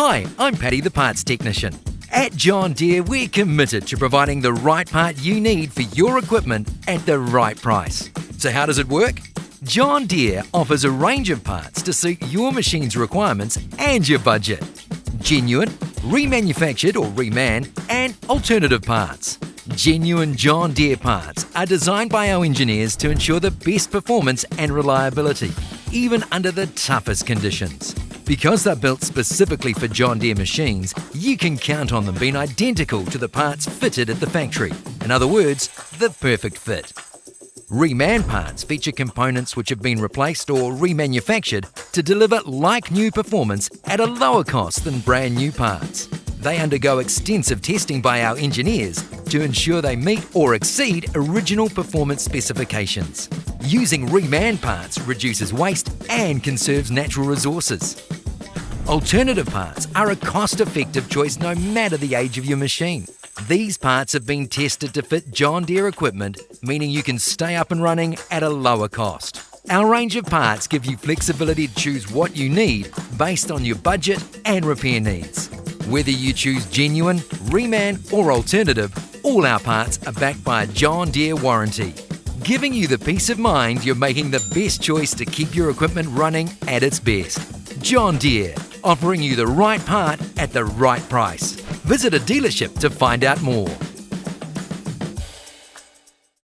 Hi, I'm Paddy the Parts Technician. At John Deere, we're committed to providing the right part you need for your equipment at the right price. So how does it work? John Deere offers a range of parts to suit your machine's requirements and your budget. Genuine, remanufactured or reman, and alternative parts. Genuine John Deere parts are designed by our engineers to ensure the best performance and reliability, even under the toughest conditions. Because they're built specifically for John Deere machines, you can count on them being identical to the parts fitted at the factory. In other words, the perfect fit. Reman parts feature components which have been replaced or remanufactured to deliver like-new performance at a lower cost than brand new parts. They undergo extensive testing by our engineers to ensure they meet or exceed original performance specifications. Using Reman parts reduces waste and conserves natural resources. Alternative parts are a cost-effective choice no matter the age of your machine. These parts have been tested to fit John Deere equipment, meaning you can stay up and running at a lower cost. Our range of parts give you flexibility to choose what you need based on your budget and repair needs. Whether you choose genuine, reman or alternative, all our parts are backed by a John Deere warranty, giving you the peace of mind you're making the best choice to keep your equipment running at its best. John Deere, offering you the right part at the right price. Visit a dealership to find out more.